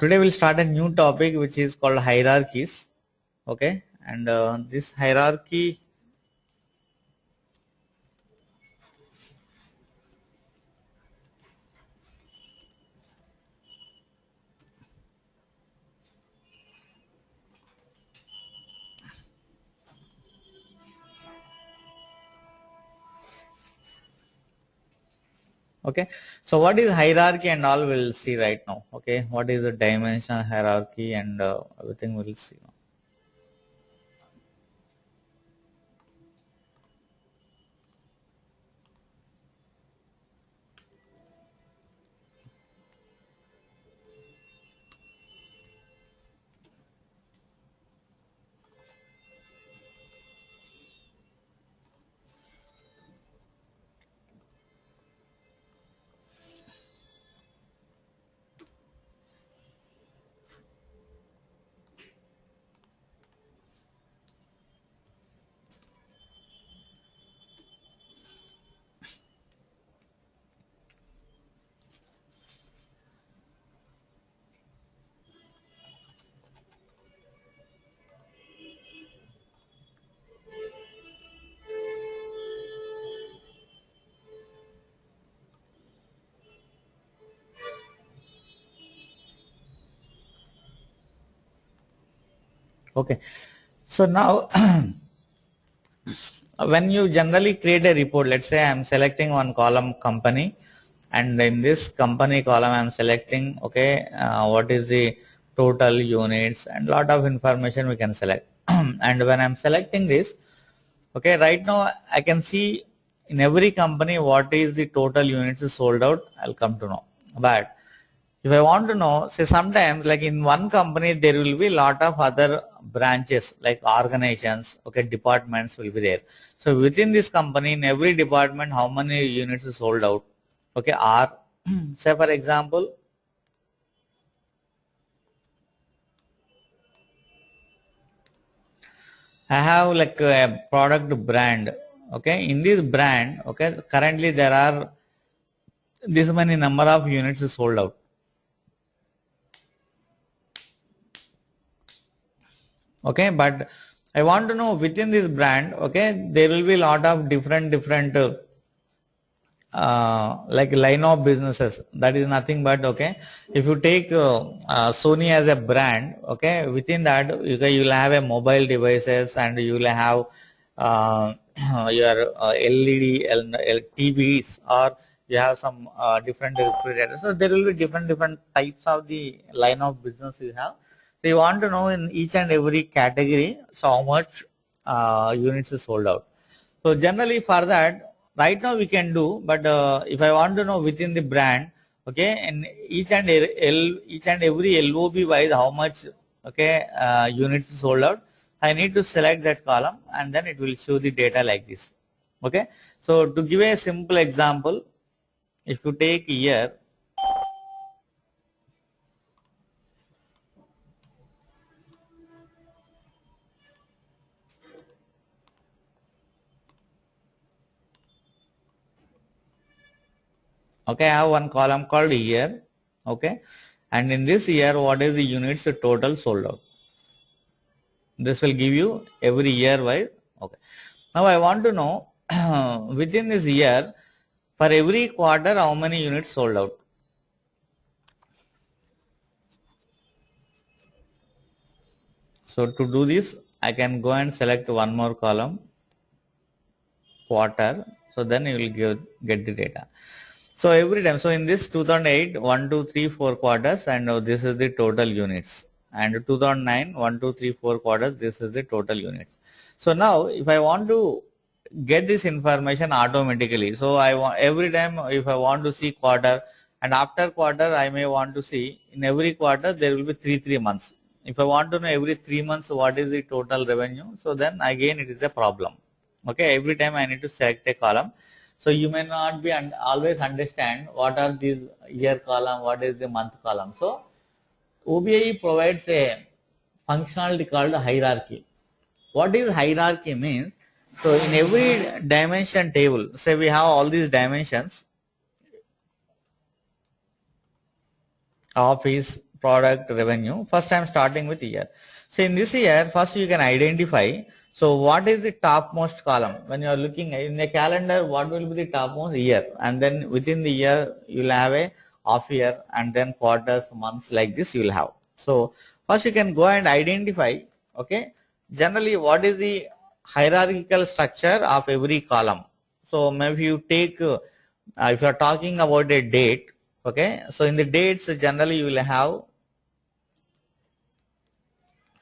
Today we'll start a new topic which is called hierarchies. Okay, and this hierarchy. Okay, so what is hierarchy and all we'll see right now. Okay, what is the dimensional hierarchy and everything we'll see now. Okay, so now when you generally create a report, let's say I'm selecting one column company, and in this company column I'm selecting, okay, what is the total units and lot of information we can select. And when I'm selecting this, okay, right now I can see in every company what is the total units sold out, I'll come to know. But if I want to know, say sometimes like in one company there will be lot of other branches like organizations, okay, departments will be there. So within this company, in every department, how many units is sold out, okay, are say for example, I have like a product brand, okay, in this brand, okay, currently there are this many number of units is sold out. Okay, but I want to know within this brand, okay, there will be a lot of different like line of businesses. That is nothing but, okay, if you take Sony as a brand, okay, within that you will have a mobile devices, and you will have uh, your LED TVs, or you have some different refrigerators. So there will be different types of the line of business you have. So you want to know in each and every category, so how much units is sold out. So generally for that, right now we can do, but if I want to know within the brand, okay, and each and every LOB wise how much, okay, units is sold out, I need to select that column, and then it will show the data like this. Okay, so to give a simple example, if you take year, okay, I have one column called year, okay, and in this year what is the units total sold out. This will give you every year wise. Okay, now I want to know within this year, for every quarter how many units sold out. So to do this, I can go and select one more column, quarter, so then you will get the data. So every time, so in this 2008, 1, 2, 3, 4 quarters, and now this is the total units. And 2009, 1, 2, 3, 4 quarters, this is the total units. So now if I want to get this information automatically, so I want every time if I want to see quarter, and after quarter I may want to see in every quarter there will be three months. If I want to know every 3 months what is the total revenue, so then again it is a problem. Okay, every time I need to select a column. So you may not be always understand what are these year column, what is the month column. So OBIE provides a functionality called hierarchy. What is hierarchy means? So in every dimension table, say we have all these dimensions: office, product, revenue. First I am starting with year. So in this year, first you can identify, so what is the topmost column? When you are looking in a calendar, what will be the topmost? Year. And then within the year, you will have a half year, and then quarters, months, like this you will have. So first you can go and identify, okay, generally what is the hierarchical structure of every column. So maybe you take, if you are talking about a date, okay, so in the dates generally you will have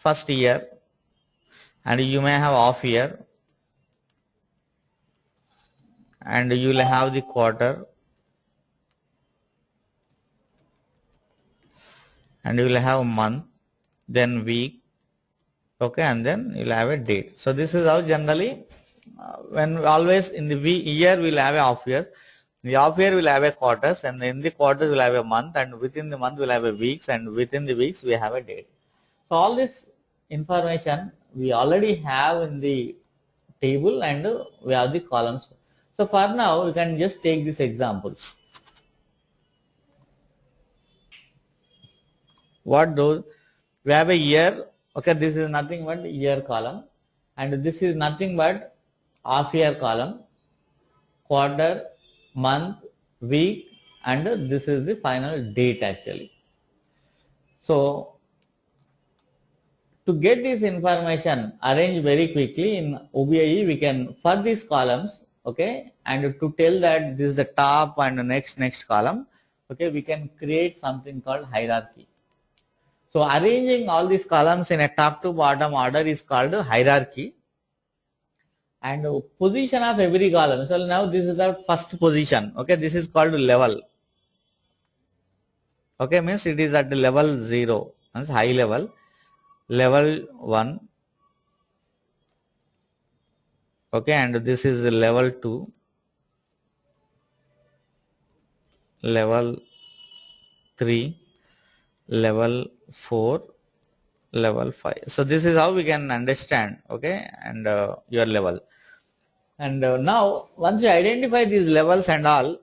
first year, and you may have half year, and you will have the quarter, and you will have a month, then week, okay, and then you will have a date. So this is how generally, when always in the year we will have a half year, the half year will have a quarters, and in the quarters will have a month, and within the month will have a weeks, and within the weeks we have a date. So all this information we already have in the table, and we have the columns. So for now we can just take this example. What those, we have a year, okay, this is nothing but year column, and this is nothing but half year column, quarter, month, week, and this is the final date actually. So to get this information arranged very quickly in OBIE, we can, for these columns, okay, and to tell that this is the top and the next column, okay, we can create something called hierarchy. So arranging all these columns in a top to bottom order is called hierarchy. And position of every column. So now this is the first position. Okay, this is called level. Okay, means it is at the level 0. That's high level. Level 1. Okay, and this is level 2. Level 3. Level 4, level 5. So this is how we can understand, okay, and your level. And now once you identify these levels and all,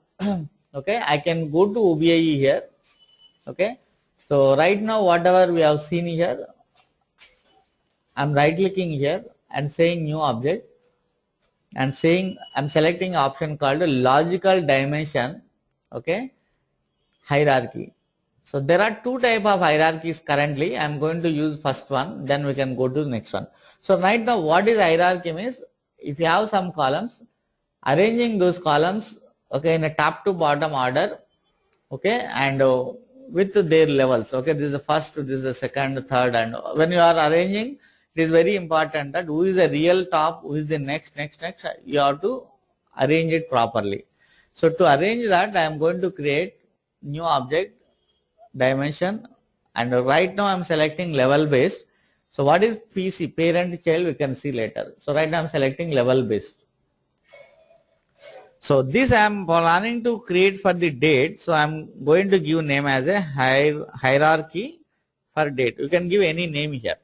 okay, I can go to OBIE here, okay. So right now whatever we have seen here, I'm right clicking here and saying new object, and saying I'm selecting option called logical dimension, okay, hierarchy. So there are two type of hierarchies currently. I am going to use first one, then we can go to the next one. So right now what is hierarchy means, if you have some columns, arranging those columns, okay, in a top to bottom order, okay, and with their levels, okay, this is the first, this is the second, third, and when you are arranging, it is very important that who is the real top, who is the next, you have to arrange it properly. So to arrange that, I am going to create new object, dimension, and right now I am selecting level based. So what is PC, parent child, we can see later. So right now I am selecting level based. So this I am planning to create for the date. So I am going to give name as a hierarchy for date. You can give any name here.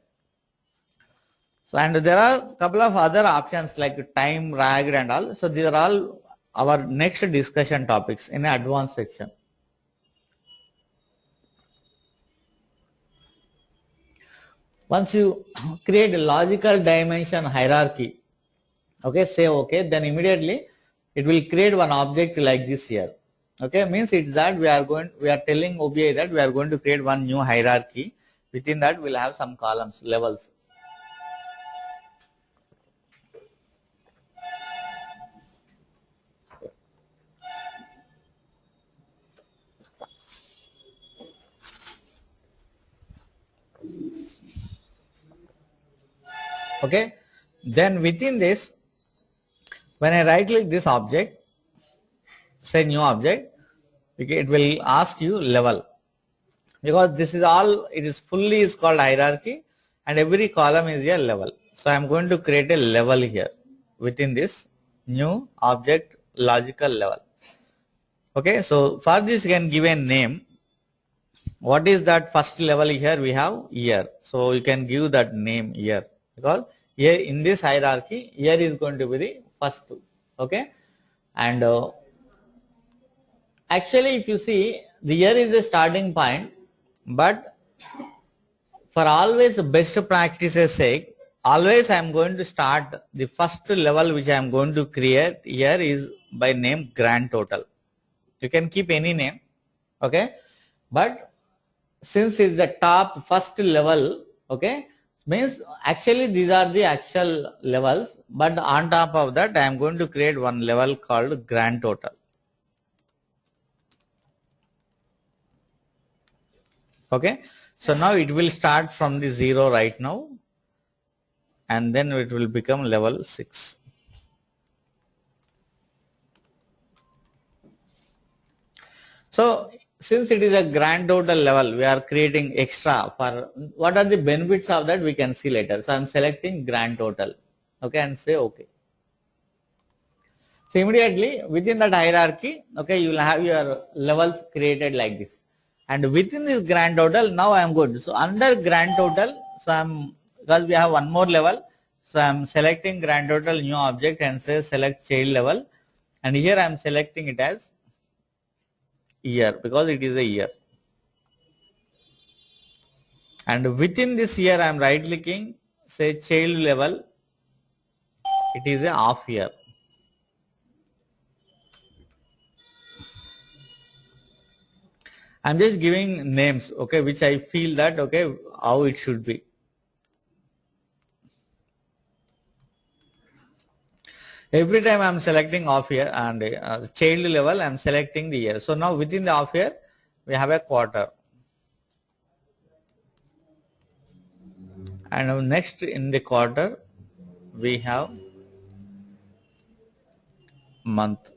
So and there are a couple of other options like time, ragged, and all. So these are all our next discussion topics in an advanced section. Once you create a logical dimension hierarchy, okay, say okay, then immediately it will create one object like this here. Okay, means it's that we are telling OBIE that we are going to create one new hierarchy. Within that we'll have some columns, levels. Okay, then within this, when I right click this object, say new object, okay, it will ask you level, because this is all, it is fully is called hierarchy, and every column is a level. So I am going to create a level here within this new object, logical level. Okay, so for this you can give a name. What is that first level here? We have year. So you can give that name year, because here in this hierarchy, year is going to be the first two. Okay, and actually if you see, the year is the starting point, but for always best practices sake, always I am going to start the first level which I am going to create here is by name grand total. You can keep any name, okay, but since it's the top first level, okay, means actually these are the actual levels, but on top of that I am going to create one level called grand total. Okay, so now it will start from the 0 right now, and then it will become level 6. So since it is a grand total level, we are creating extra for what are the benefits of that we can see later. So I'm selecting grand total, okay, and say okay. So immediately within that hierarchy, okay, you will have your levels created like this. And within this grand total, now I am good. So under grand total, so because we have one more level, so I am selecting grand total new object and say select child level. And here I am selecting it as year because it is a year. And within this year, I am right clicking, say child level, it is a half year. I'm just giving names, okay, which I feel that, okay, how it should be. Every time I'm selecting half year and child level, I'm selecting the year. So now within the half year, we have a quarter. And next in the quarter, we have month.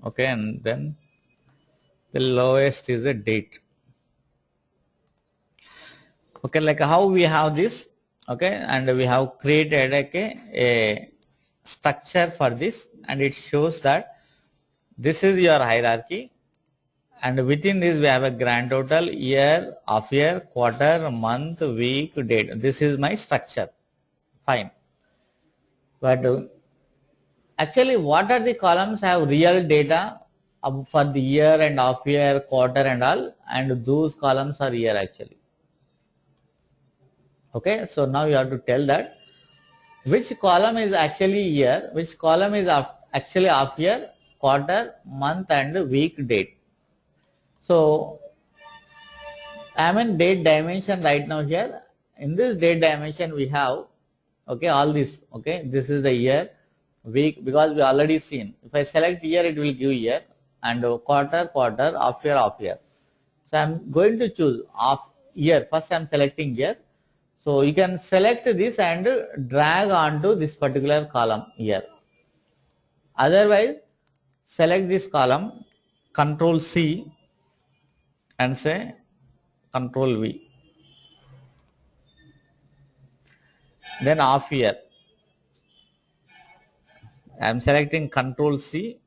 Okay, and then the lowest is the date. Okay, like how we have this, okay, and we have created a structure for this, and it shows that this is your hierarchy, and within this we have a grand total, year, half year, quarter, month, week, date. This is my structure. Fine. But actually, what are the columns have real data for the year and half year, quarter and all, and those columns are here actually. Okay, so now you have to tell that which column is actually year, which column is actually half year, quarter, month and week, date. So I am in date dimension right now here. In this date dimension we have, okay, all this, okay, this is the year, week, because we already seen. If I select year, it will give year, and quarter, half year. So I am going to choose half year. First I am selecting year. So you can select this and drag onto this particular column here. Otherwise, select this column, Control C and say Control V. Then half year. I am selecting Control C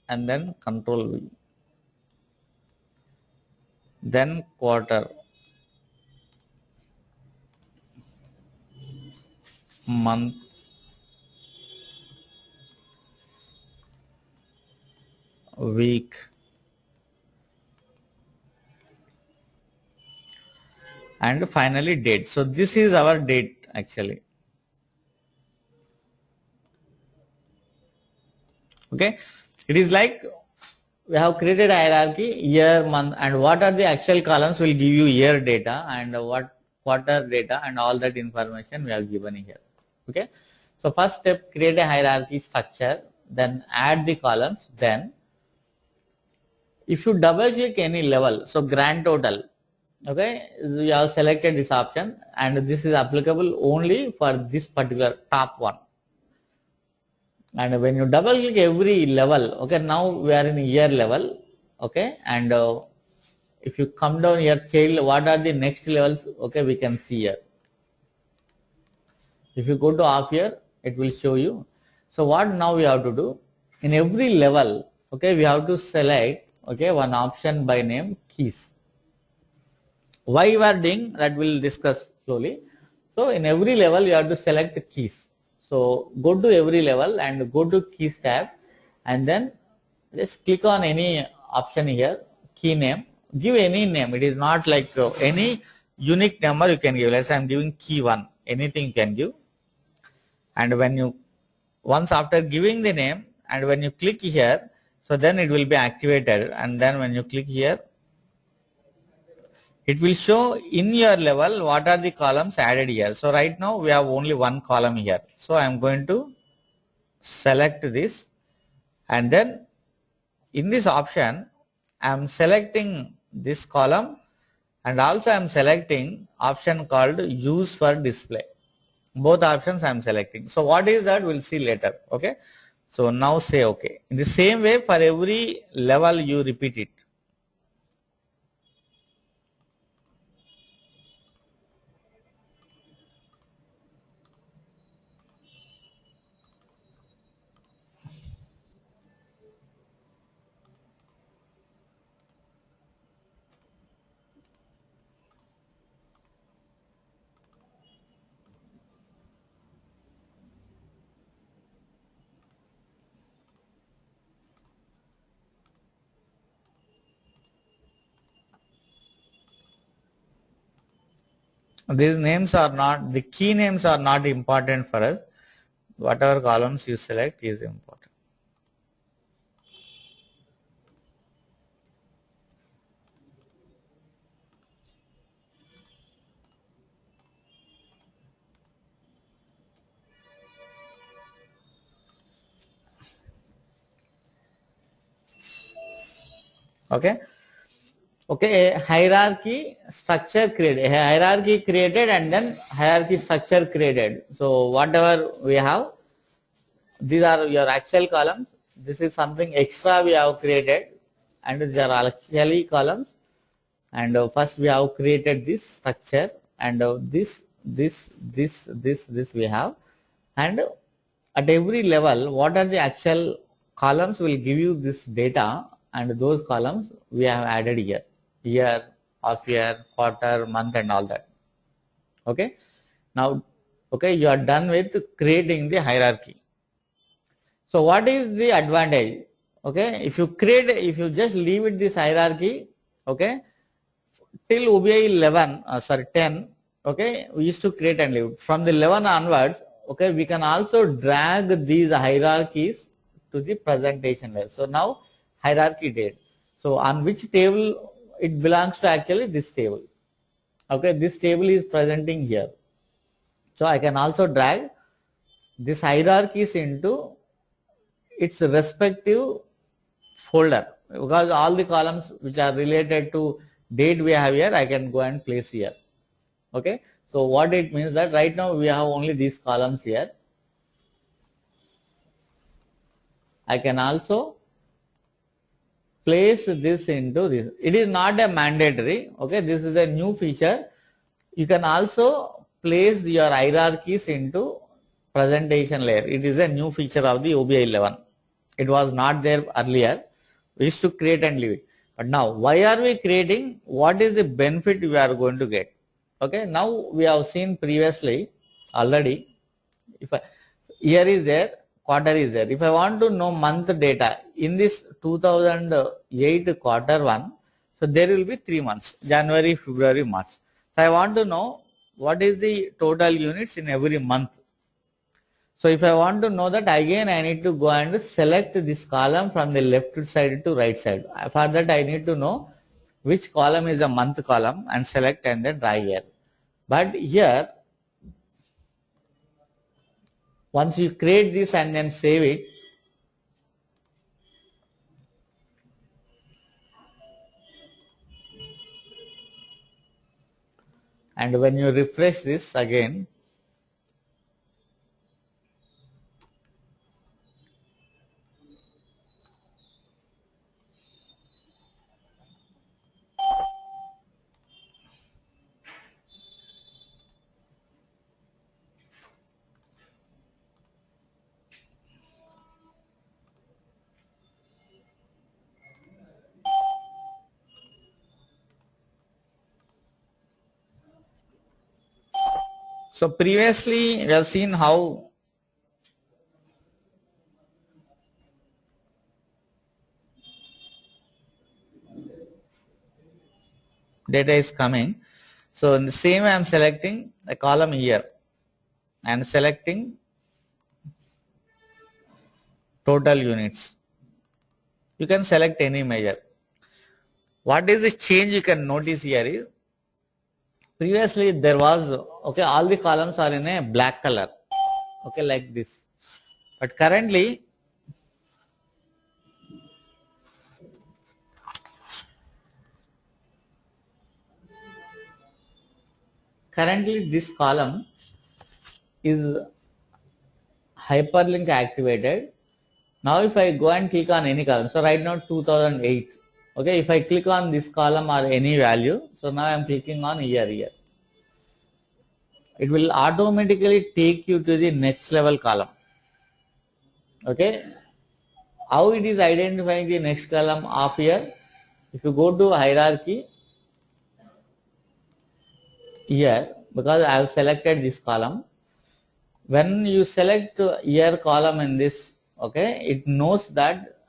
and then Control V. Then quarter, month, week, and finally date. So this is our date actually. Okay, it is like we have created a hierarchy, year, month, and what are the actual columns will give you year data and what quarter data and all that information we have given here. Okay, so first step, create a hierarchy structure, then add the columns. Then if you double click any level, so grand total, okay, you have selected this option and this is applicable only for this particular top one. And when you double click every level, okay, now we are in year level, okay, and if you come down here, child, what are the next levels, okay, we can see here. If you go to half year, it will show you. So what now we have to do, in every level, okay, we have to select, okay, one option by name keys. Why we are doing that we'll discuss slowly. So in every level you have to select the keys. So go to every level and go to keys tab, and then just click on any option here, key name. Give any name. It is not like any unique number you can give. Let's say I'm giving key 1. Anything you can give. And when you once after giving the name, and when you click here, so then it will be activated, and then when you click here, it will show in your level what are the columns added here. So right now we have only one column here. So I'm going to select this, and then in this option I'm selecting this column, and also I'm selecting option called use for display. Both options I'm selecting. So what is that, we'll see later. Okay, so now say okay. In the same way for every level you repeat it. These names are not, the key names are not important for us. Whatever columns you select is important. Okay. Okay, a hierarchy structure created, a hierarchy created, and then hierarchy structure created. So whatever we have, these are your actual columns. This is something extra we have created, and these are actually columns. And first we have created this structure, and this we have, and at every level what are the actual columns will give you this data, and those columns we have added here, year, half year, quarter, month, and all that. Okay, now okay, you are done with creating the hierarchy. So what is the advantage? Okay, if you just leave it this hierarchy, okay, till OBIEE 11, 10, okay, we used to create and leave. From the 11 onwards, okay, we can also drag these hierarchies to the presentation layer. So now hierarchy date. So on which table it belongs to, actually this table. Okay, this table is presenting here. So I can also drag this hierarchies into its respective folder, because all the columns which are related to date we have here, I can go and place here. Okay, so what it means that right now we have only these columns here. I can also place this into this. It is not a mandatory. Okay, this is a new feature. You can also place your hierarchies into presentation layer. It is a new feature of the OBIEE 11. It was not there earlier. We used to create and leave it. But now, why are we creating? What is the benefit we are going to get? Okay, now we have seen previously already. If year is there, quarter is there. If I want to know month data in this 2008 quarter 1, so there will be 3 months, January, February, March. So I want to know what is the total units in every month. So if I want to know that, again I need to go and select this column from the left side to right side. For that I need to know which column is a month column and select and then drag here. But here, once you create this and then save it, and when you refresh this again, So previously we have seen how data is coming. So in the same I am selecting a column here and selecting total units. You can select any measure. What is the change you can notice here is previously there was okay, all the columns are in a black color, okay, like this. But currently this column is hyperlink activated. Now if I go and click on any column, so right now 2008, okay, if I click on this column or any value, so now I am clicking on here, it will automatically take you to the next level column. Okay, how it is identifying the next column of here? If you go to hierarchy here, because I have selected this column, when you select year column in this, okay, it knows that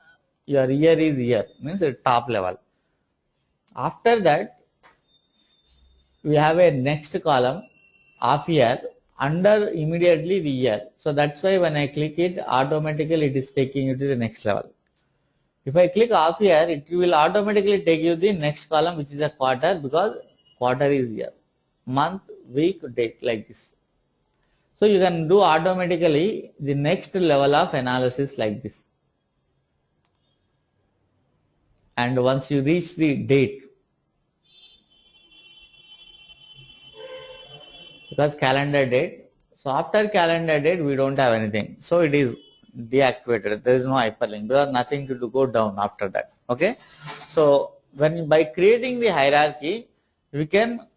your year is here, means the top level. After that we have a next column of year under immediately the year. So that's why when I click it, automatically it is taking you to the next level. If I click off year, it will automatically take you to the next column, which is a quarter, because quarter is year, month, week, date, like this. So you can do automatically the next level of analysis like this. And once you reach the date, because calendar date, so after calendar date we don't have anything, so it is deactivated. There is no hyperlink because nothing to go down after that. Okay, so when by creating the hierarchy, we can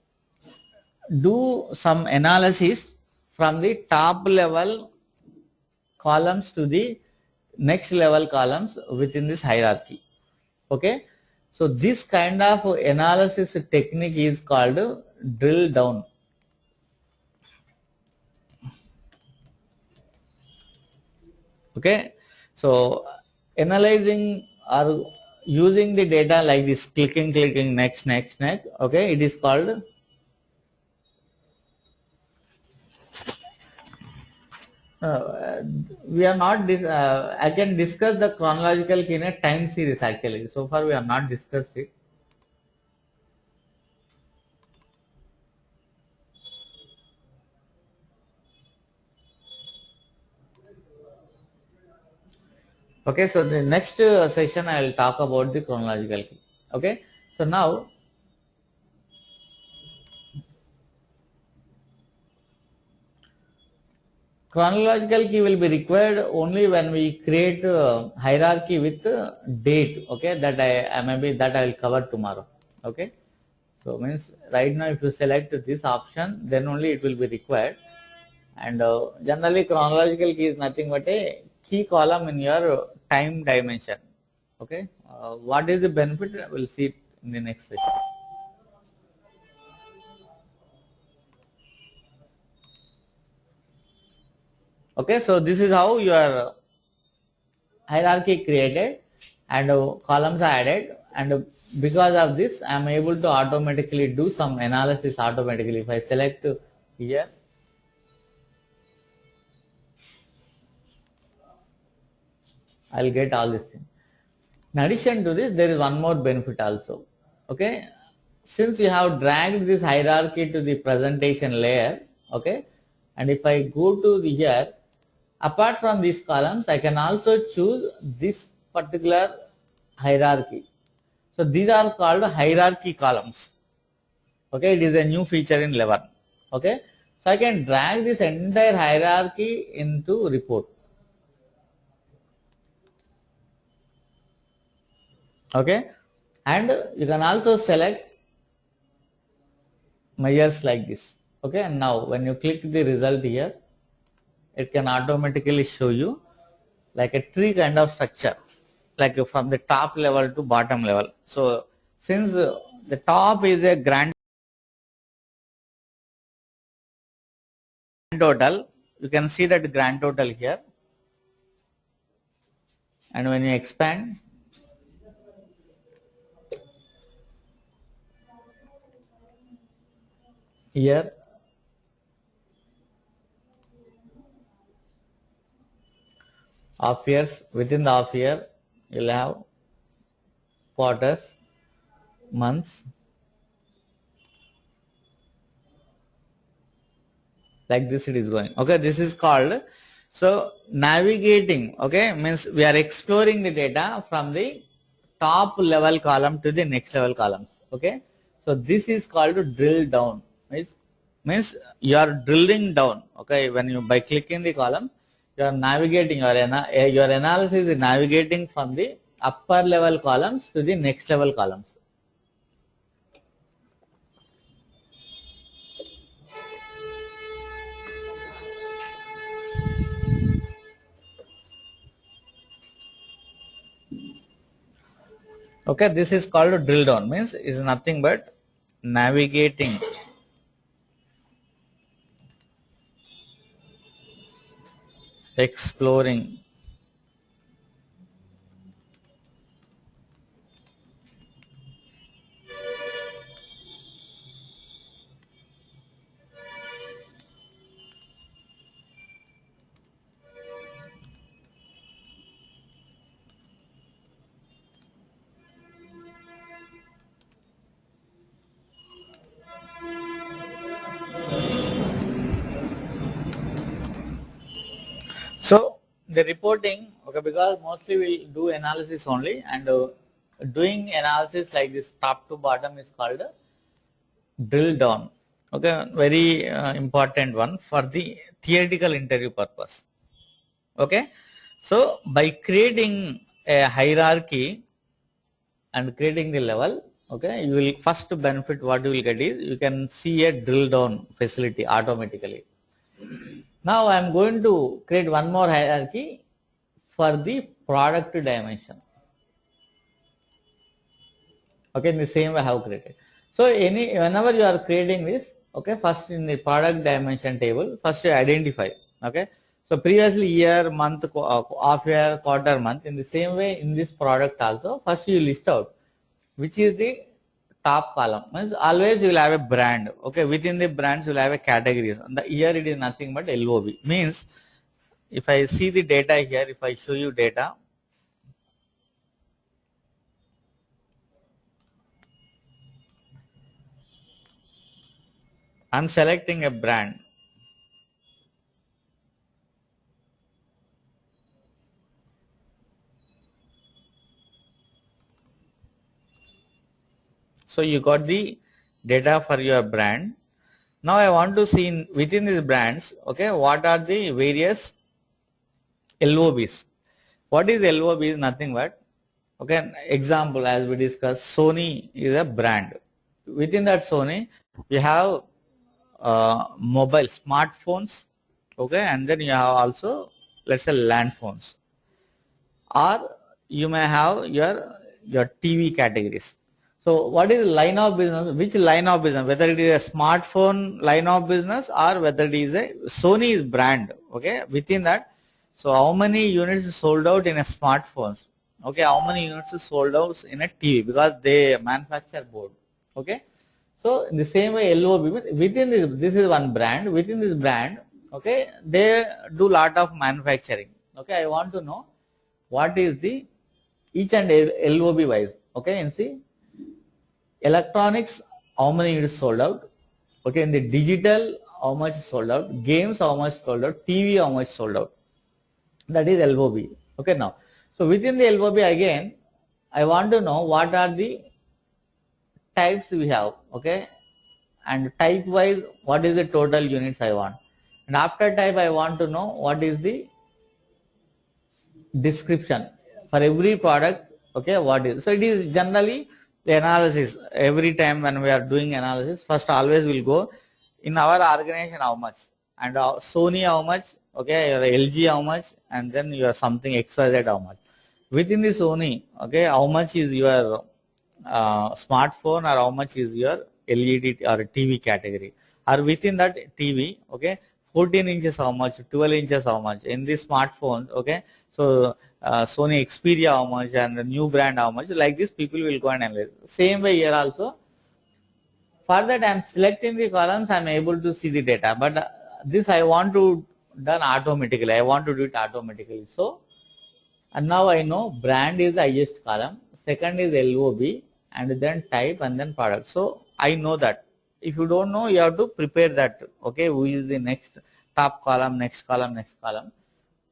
do some analysis from the top level columns to the next level columns within this hierarchy. Okay, so this kind of analysis technique is called drill down. Okay, so analyzing or using the data like this, clicking, next, okay, it is called we are not I can discuss the chronological key in a time series actually. So far we have not discussed it. Okay, so the next session I will talk about the chronological key. Okay, so now chronological key will be required only when we create hierarchy with date. Okay, that maybe that I will cover tomorrow. Okay, so means right now if you select this option, then only it will be required. And generally chronological key is nothing but a key column in your time dimension. Okay, what is the benefit? We'll see it in the next session. Okay, so this is how your hierarchy created and columns are added, and because of this I am able to automatically do some analysis automatically. If I select here, I'll get all these things. In addition to this, there is one more benefit also. Okay, since you have dragged this hierarchy to the presentation layer, okay, and if I go to the here, apart from these columns, I can also choose this particular hierarchy. So these are called hierarchy columns. Okay, it is a new feature in 11. Okay, so I can drag this entire hierarchy into report. Okay, and you can also select measures like this. Okay, and now when you click the result here, it can automatically show you like a tree kind of structure, like from the top level to bottom level. So since the top is a grand total, you can see that grand total here, and when you expand, here half years, within the half year you'll have quarters, months, like this it is going. Okay, this is called, so navigating, okay, means we are exploring the data from the top level column to the next level columns. Okay, so this is called to drill down. Means you are drilling down. Okay, when you, by clicking the column, you are navigating, your analysis is navigating from the upper level columns to the next level columns. Okay, this is called drill down, means is nothing but navigating, exploring. So the reporting, okay, because mostly we do analysis only, and doing analysis like this top to bottom is called drill down. Okay, very important one for the theoretical interview purpose. Okay, so by creating a hierarchy and creating the level, okay, you will first benefit, what you will get is you can see a drill down facility automatically. Now I am going to create one more hierarchy for the product dimension. Okay, in the same way I have created. So whenever you are creating this, okay, first in the product dimension table, first you identify. Okay, so previously year, month, half year, quarter, month. In the same way in this product also, first you list out which is the top column. Means always you will have a brand. Okay, within the brands you will have a categories. And here it is nothing but LOB. Means if I see the data here, if I show you data, I am selecting a brand. So you got the data for your brand. Now I want to see within these brands, okay, what are the various LOBs. What is LOB is nothing but, okay, example as we discussed, Sony is a brand. Within that Sony, you have mobile smartphones, okay, and then you have also, let's say, land phones, or you may have your TV categories. So what is line of business? Which line of business? Whether it is a smartphone line of business or whether it is a Sony is brand. Okay, within that, so how many units is sold out in a smartphones? Okay, how many units is sold out in a TV, because they manufacture both. Okay, so in the same way LOB within this is one brand. Within this brand, okay, they do lot of manufacturing. Okay, I want to know what is the each and LOB wise. Okay, and see. Electronics, how many units sold out? Okay, in the digital, how much sold out? Games, how much sold out? TV, how much sold out? That is LOB. Okay, now, so within the LOB again, I want to know what are the types we have. Okay, and type wise, what is the total units I want? And after type, I want to know what is the description for every product. Okay, what is, so it is generally the analysis. Every time when we are doing analysis, first always will go in our organization how much, and Sony how much, okay, your LG how much, and then your something XYZ how much. Within the Sony, okay, how much is your smartphone, or how much is your LED or TV category, or within that TV, okay, 14 inches how much, 12 inches how much. In the smartphones, okay, so Sony Xperia how much and the new brand how much, like this people will go and analyze. Same way here also. For that I am selecting the columns, I am able to see the data, but this I want to done automatically. I want to do it automatically. So, and now I know brand is the highest column, second is LOB, and then type and then product. So I know that. If you don't know, you have to prepare that. Okay, who is the next top column, next column, next column.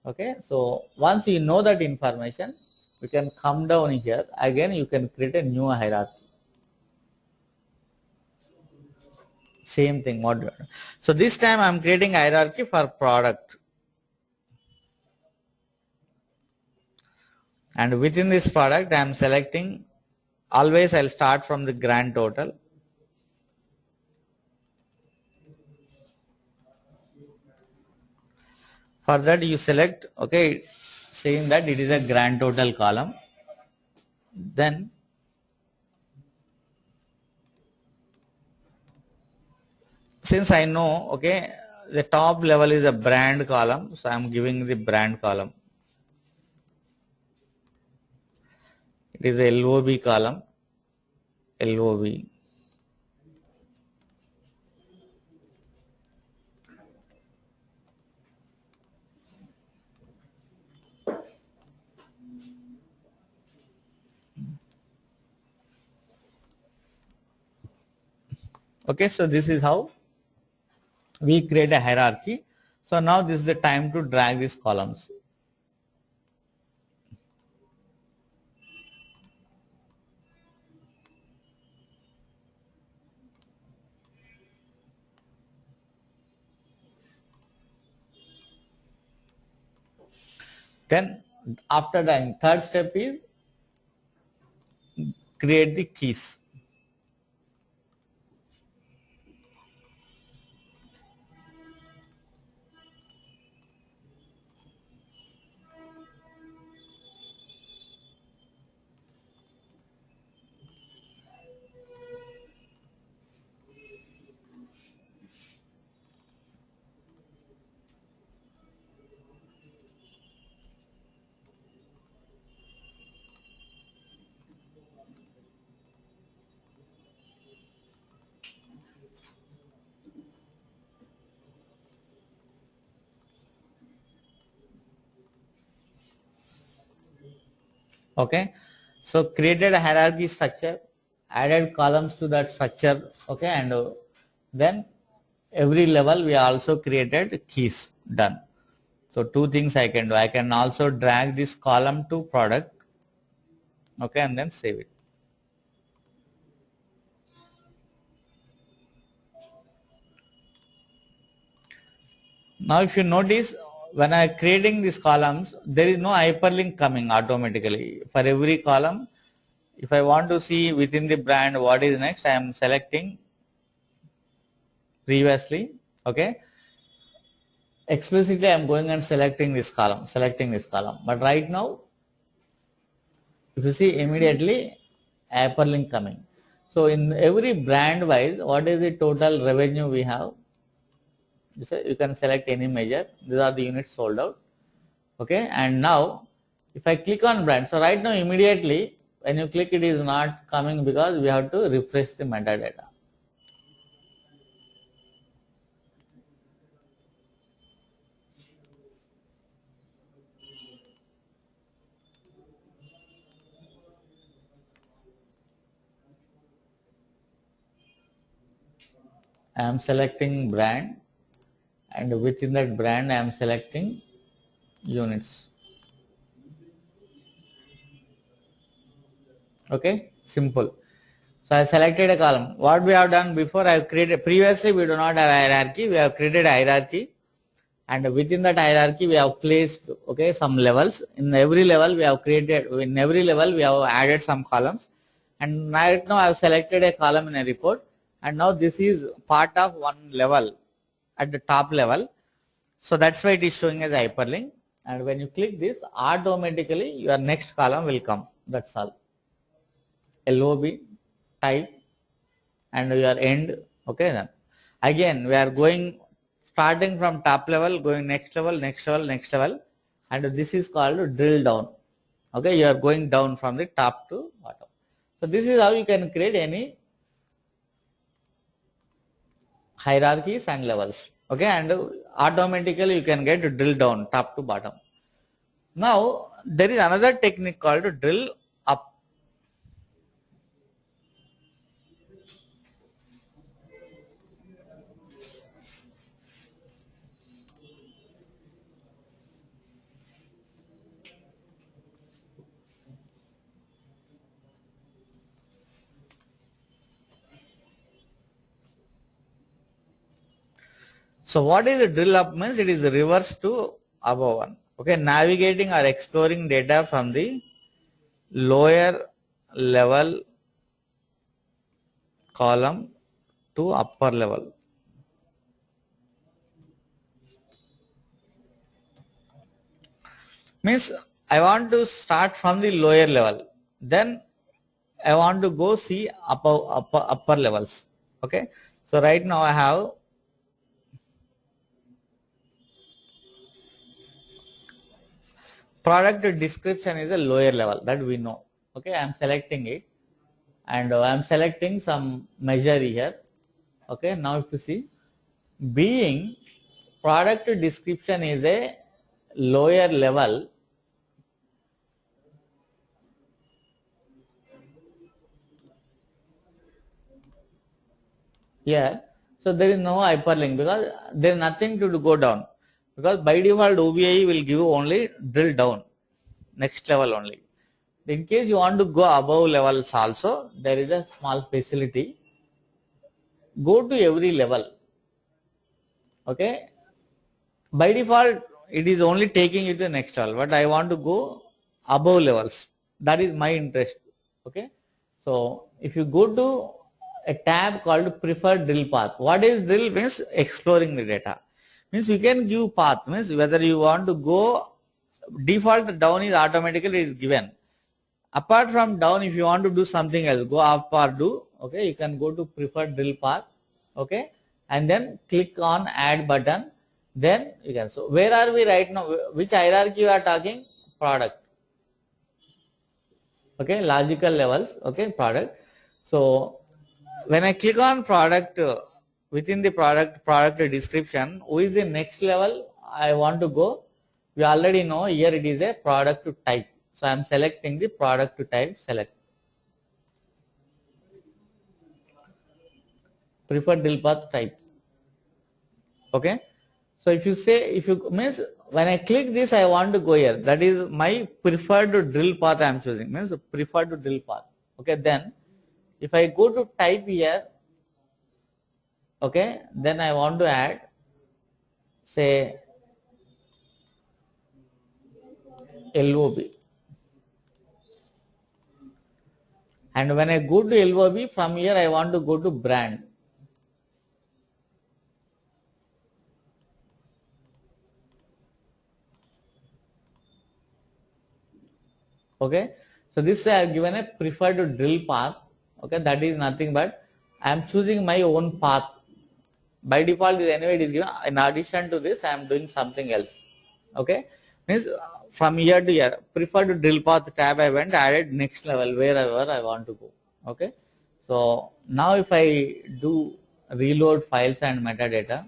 Okay, so once you know that information, you can come down here. Again, you can create a new hierarchy. Same thing. So this time I am creating hierarchy for product. And within this product, I am selecting, always I'll start from the grand total. For that you select, okay, saying that it is a grand total column. Then since I know, okay, the top level is a brand column, so I am giving the brand column. It is a LOB column, LOB. Okay, so this is how we create a hierarchy. So now this is the time to drag these columns. Then after that, third step is create the keys. Okay, so created a hierarchy structure, added columns to that structure. Okay, and then every level we also created keys. Done. So two things I can do. I can also drag this column to product. Okay, and then save it. Now if you notice, when I am creating these columns, there is no hyperlink coming automatically. For every column, if I want to see within the brand what is next, I am selecting previously. Okay, explicitly I am going and selecting this column, but right now if you see immediately hyperlink coming. So in every brand wise, what is the total revenue we have? You can select any measure. These are the units sold out. Okay, and now if I click on brand, so right now immediately when you click, it is not coming because we have to refresh the metadata. I am selecting brand, and within that brand I am selecting units. Okay, simple. So I selected a column. What we have done before, I have created, previously we do not have hierarchy, we have created a hierarchy, and within that hierarchy we have placed, okay, some levels. In every level we have created, in every level we have added some columns, and right now I have selected a column in a report, and now this is part of one level at the top level. So that's why it is showing as hyperlink, and when you click this, automatically your next column will come. That's all. LOB, type, and your end. Okay, then again we are going starting from top level, going next level, next level, next level, and this is called drill down. Okay, you are going down from the top to bottom. So this is how you can create any hierarchies and levels. Okay, and automatically you can get drill down top to bottom. Now there is another technique called drill up. So what is the drill up means? It is reverse to above one. Okay, navigating or exploring data from the lower level column to upper level. Means I want to start from the lower level, then I want to go see upper levels. Okay, so right now I have product description is a lower level, that we know. Okay, I am selecting it, and I am selecting some measure here. Okay, now if you see, being product description is a lower level, here, so there is no hyperlink because there is nothing to go down, because by default OBIE will give only drill down, next level only. In case you want to go above levels also, there is a small facility. Go to every level. Okay, by default it is only taking you to the next level, but I want to go above levels. That is my interest. Okay, so if you go to a tab called preferred drill path. What is drill means? Exploring the data. Means you can give path, means whether you want to go, default down is automatically is given. Apart from down, if you want to do something else, go up or do, okay, you can go to preferred drill path, okay, and then click on add button, then you can. So where are we right now? Which hierarchy you are talking? Product. Okay, logical levels, okay, product. So when I click on product, within the product description, who is the next level I want to go? We already know here it is a product type. So I am selecting the product type, select. Preferred drill path type. Okay. So if you say, if you means when I click this, I want to go here. That is my preferred drill path I am choosing, means preferred drill path. Okay, then if I go to type here, okay, then I want to add, say, LOB. And when I go to LOB, from here I want to go to brand. Okay, so this I have given a preferred drill path. Okay, that is nothing but I am choosing my own path. By default, anyway it is given. In addition to this, I am doing something else. Okay, means from here to here, preferred drill path tab I went, added next level wherever I want to go. Okay, so now if I do reload files and metadata,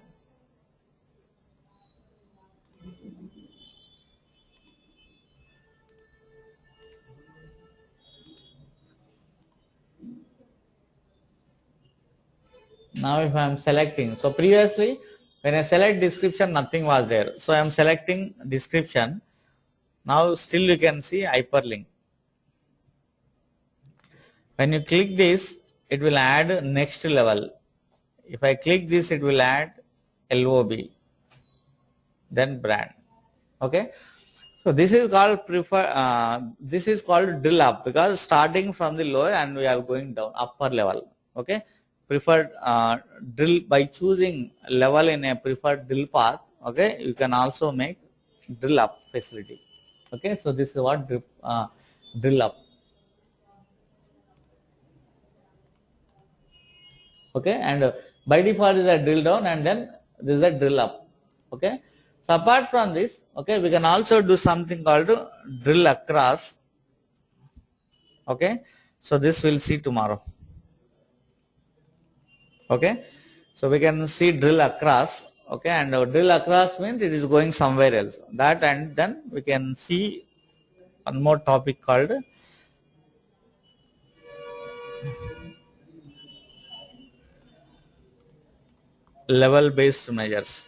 now if I am selecting, so previously when I select description, nothing was there. So I am selecting description. Now still you can see hyperlink. When you click this, it will add next level. If I click this, it will add LOB, then brand. Okay. So this is called this is called drill up, because starting from the lower and we are going down upper level. Okay. Preferred drill, by choosing level in a preferred drill path, okay, you can also make drill up facility. Okay, so this is what drill up. Okay, and by default is a drill down, and then This is a drill up. Okay. So apart from this, okay, we can also do something called drill across. Okay. So this we'll see tomorrow. Okay. So we can see drill across. Okay. And drill across means it is going somewhere else. That, and then we can see one more topic called level based measures.